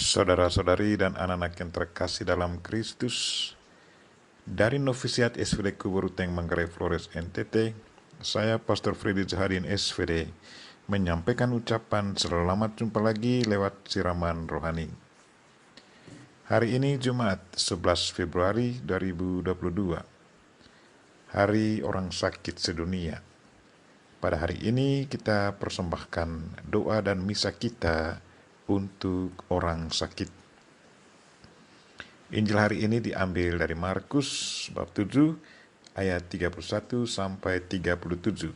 Saudara-saudari dan anak-anak yang terkasih dalam Kristus, dari Novisiat SVD Kuburuteng Manggarai Flores NTT, saya Pastor Freddy Zahadin SVD menyampaikan ucapan selamat jumpa lagi lewat siraman rohani. Hari ini Jumat 11 Februari 2022, Hari Orang Sakit Sedunia. Pada hari ini kita persembahkan doa dan misa kita untuk orang sakit. Injil hari ini diambil dari Markus bab 7 ayat 31 sampai 37.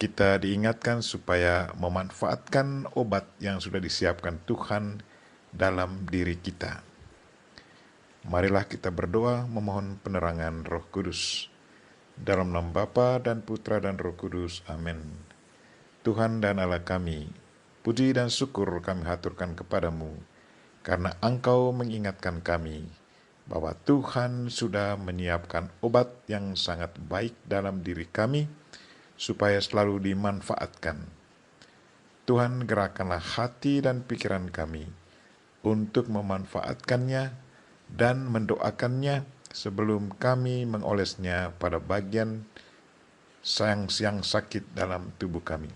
Kita diingatkan supaya memanfaatkan obat yang sudah disiapkan Tuhan dalam diri kita. Marilah kita berdoa memohon penerangan Roh Kudus. Dalam nama Bapa dan Putra dan Roh Kudus. Amin. Tuhan dan Allah kami, puji dan syukur kami haturkan kepadamu, karena Engkau mengingatkan kami bahwa Tuhan sudah menyiapkan obat yang sangat baik dalam diri kami, supaya selalu dimanfaatkan. Tuhan, gerakkanlah hati dan pikiran kami untuk memanfaatkannya dan mendoakannya sebelum kami mengolesnya pada bagian yang sakit dalam tubuh kami.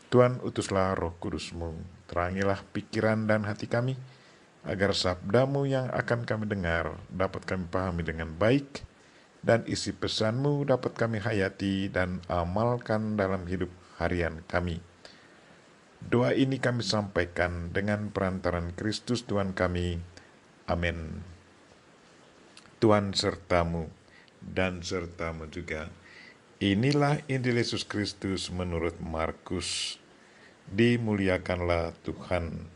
Tuhan, utuslah Roh Kudus-Mu, terangilah pikiran dan hati kami, agar sabda-Mu yang akan kami dengar dapat kami pahami dengan baik, dan isi pesan-Mu dapat kami hayati dan amalkan dalam hidup harian kami. Doa ini kami sampaikan dengan perantaran Kristus Tuhan kami. Amin. Tuhan sertamu dan sertamu juga. Inilah Injil Yesus Kristus menurut Markus. Dimuliakanlah Tuhan.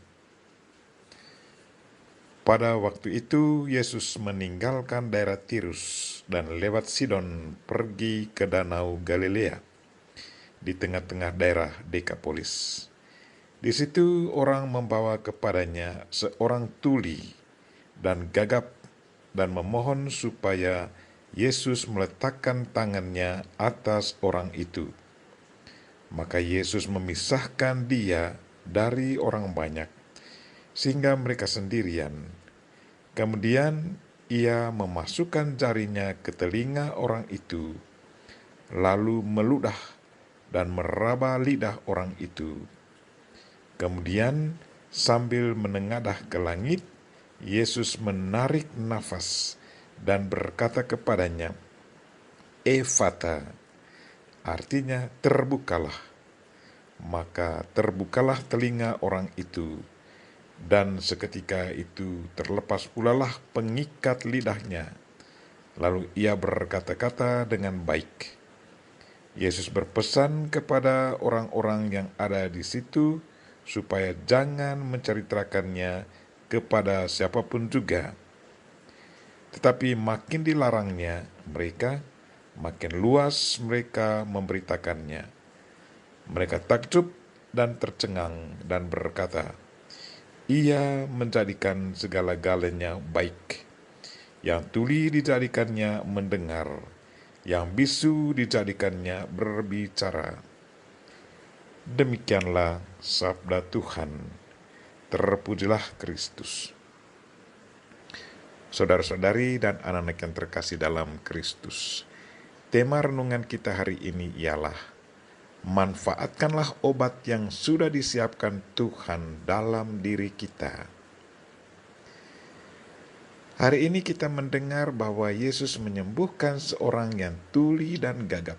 Pada waktu itu Yesus meninggalkan daerah Tirus dan lewat Sidon pergi ke danau Galilea di tengah-tengah daerah Dekapolis. Di situ orang membawa kepadanya seorang tuli dan gagap dan memohon supaya Yesus meletakkan tangannya atas orang itu. Maka Yesus memisahkan dia dari orang banyak, sehingga mereka sendirian. Kemudian ia memasukkan jarinya ke telinga orang itu, lalu meludah dan meraba lidah orang itu. Kemudian sambil menengadah ke langit, Yesus menarik nafas dan berkata kepadanya, "Efata," artinya terbukalah. Maka terbukalah telinga orang itu, dan seketika itu terlepas pulalah pengikat lidahnya. Lalu ia berkata-kata dengan baik. Yesus berpesan kepada orang-orang yang ada di situ supaya jangan menceritakannya kepada siapapun juga. Tetapi makin dilarangnya mereka, makin luas mereka memberitakannya. Mereka takjub dan tercengang dan berkata, "Ia menjadikan segala-galanya baik. Yang tuli dijadikannya mendengar, yang bisu dijadikannya berbicara." Demikianlah sabda Tuhan. Terpujilah Kristus. Saudara-saudari dan anak-anak yang terkasih dalam Kristus, tema renungan kita hari ini ialah manfaatkanlah obat yang sudah disiapkan Tuhan dalam diri kita. Hari ini kita mendengar bahwa Yesus menyembuhkan seorang yang tuli dan gagap.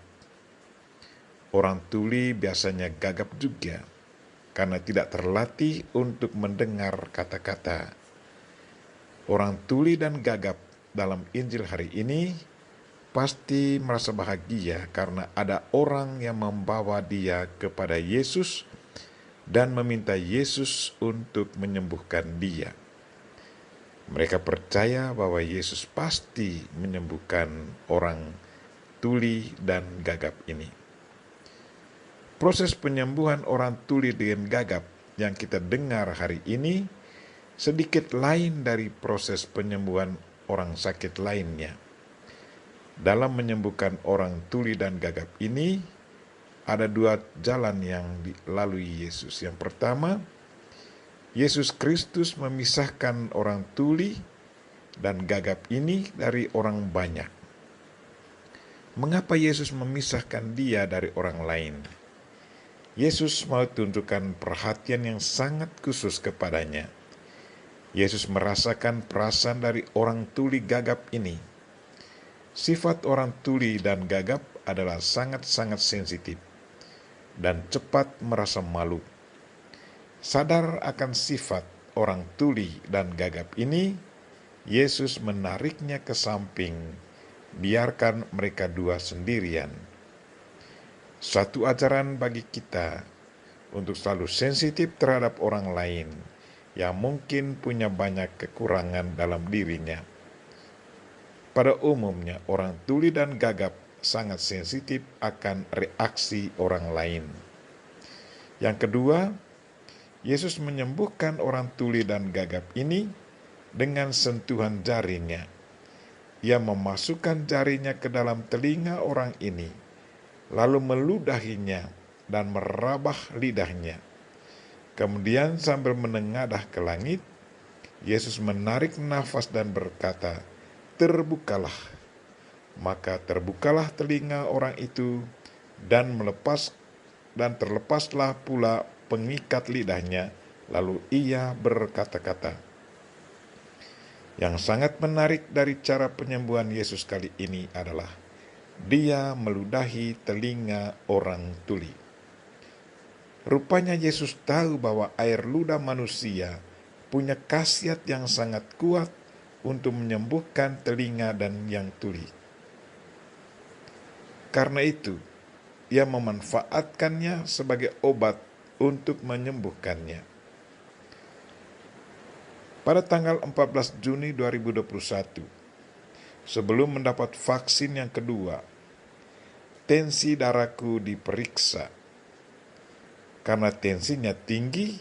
Orang tuli biasanya gagap juga karena tidak terlatih untuk mendengar kata-kata. Orang tuli dan gagap dalam Injil hari ini pasti merasa bahagia karena ada orang yang membawa dia kepada Yesus dan meminta Yesus untuk menyembuhkan dia. Mereka percaya bahwa Yesus pasti menyembuhkan orang tuli dan gagap ini. Proses penyembuhan orang tuli dan gagap yang kita dengar hari ini sedikit lain dari proses penyembuhan orang sakit lainnya. Dalam menyembuhkan orang tuli dan gagap ini, ada dua jalan yang dilalui Yesus. Yang pertama, Yesus Kristus memisahkan orang tuli dan gagap ini dari orang banyak. Mengapa Yesus memisahkan dia dari orang lain? Yesus mau tunjukkan perhatian yang sangat khusus kepadanya. Yesus merasakan perasaan dari orang tuli gagap ini. Sifat orang tuli dan gagap adalah sangat-sangat sensitif dan cepat merasa malu. Sadar akan sifat orang tuli dan gagap ini, Yesus menariknya ke samping, biarkan mereka dua sendirian. Satu ajaran bagi kita untuk selalu sensitif terhadap orang lain yang mungkin punya banyak kekurangan dalam dirinya. Pada umumnya, orang tuli dan gagap sangat sensitif akan reaksi orang lain. Yang kedua, Yesus menyembuhkan orang tuli dan gagap ini dengan sentuhan jarinya. Ia memasukkan jarinya ke dalam telinga orang ini, lalu meludahinya dan merabah lidahnya. Kemudian sambil menengadah ke langit, Yesus menarik nafas dan berkata, "Terbukalah." Maka terbukalah telinga orang itu dan terlepaslah pula pengikat lidahnya, lalu ia berkata-kata. Yang sangat menarik dari cara penyembuhan Yesus kali ini adalah dia meludahi telinga orang tuli. Rupanya Yesus tahu bahwa air ludah manusia punya khasiat yang sangat kuat untuk menyembuhkan telinga dan yang tuli. Karena itu, ia memanfaatkannya sebagai obat untuk menyembuhkannya. Pada tanggal 14 Juni 2021, sebelum mendapat vaksin yang kedua, tensi darahku diperiksa. Karena tensinya tinggi,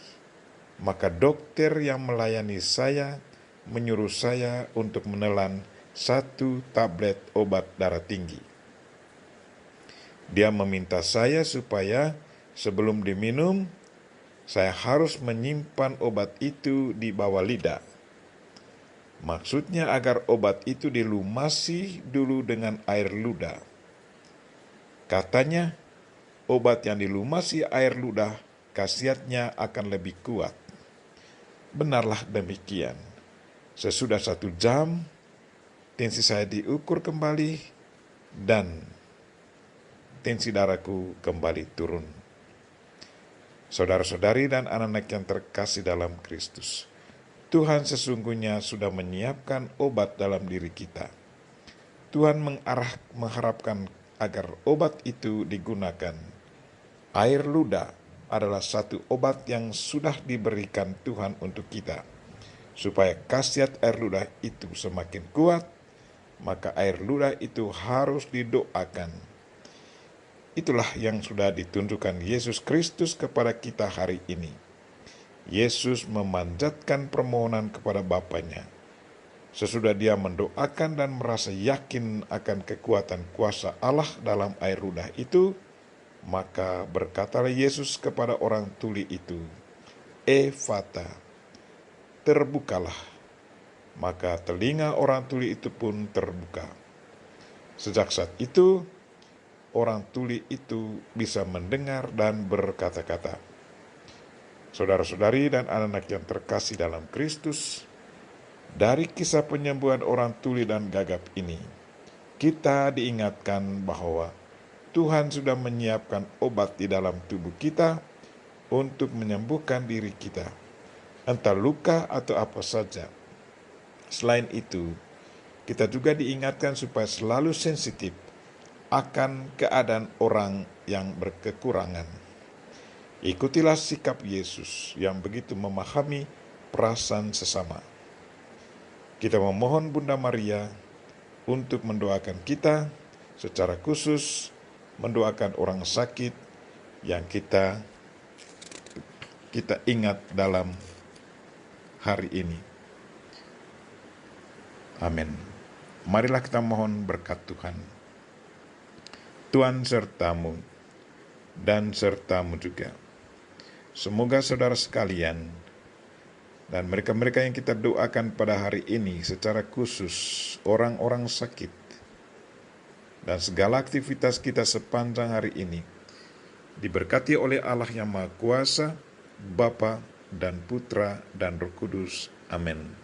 maka dokter yang melayani saya menyuruh saya untuk menelan 1 tablet obat darah tinggi. Dia meminta saya supaya sebelum diminum, saya harus menyimpan obat itu di bawah lidah. Maksudnya agar obat itu dilumasi dulu dengan air ludah. Katanya, obat yang dilumasi air ludah khasiatnya akan lebih kuat. Benarlah demikian. Sesudah 1 jam, tensi saya diukur kembali dan tensi darahku kembali turun. Saudara-saudari dan anak-anak yang terkasih dalam Kristus, Tuhan sesungguhnya sudah menyiapkan obat dalam diri kita. Tuhan mengharapkan agar obat itu digunakan. Air ludah adalah satu obat yang sudah diberikan Tuhan untuk kita. Supaya khasiat air ludah itu semakin kuat, maka air ludah itu harus didoakan. Itulah yang sudah ditunjukkan Yesus Kristus kepada kita hari ini. Yesus memanjatkan permohonan kepada Bapanya. Sesudah dia mendoakan dan merasa yakin akan kekuatan kuasa Allah dalam air ludah itu, maka berkatalah Yesus kepada orang tuli itu, "Ephata," terbukalah. Maka telinga orang tuli itu pun terbuka. Sejak saat itu, orang tuli itu bisa mendengar dan berkata-kata. Saudara-saudari dan anak-anak yang terkasih dalam Kristus, dari kisah penyembuhan orang tuli dan gagap ini, kita diingatkan bahwa Tuhan sudah menyiapkan obat di dalam tubuh kita untuk menyembuhkan diri kita, entah luka atau apa saja. Selain itu, kita juga diingatkan supaya selalu sensitif akan keadaan orang yang berkekurangan. Ikutilah sikap Yesus yang begitu memahami perasaan sesama. Kita memohon Bunda Maria untuk mendoakan kita, secara khusus mendoakan orang sakit yang kita ingat dalam hari ini. Amin. Marilah kita mohon berkat Tuhan. Tuhan sertamu dan sertamu juga. Semoga saudara sekalian Dan mereka-mereka yang kita doakan pada hari ini secara khusus, orang-orang sakit, dan segala aktivitas kita sepanjang hari ini, diberkati oleh Allah yang Maha Kuasa, Bapa dan Putra dan Roh Kudus. Amin.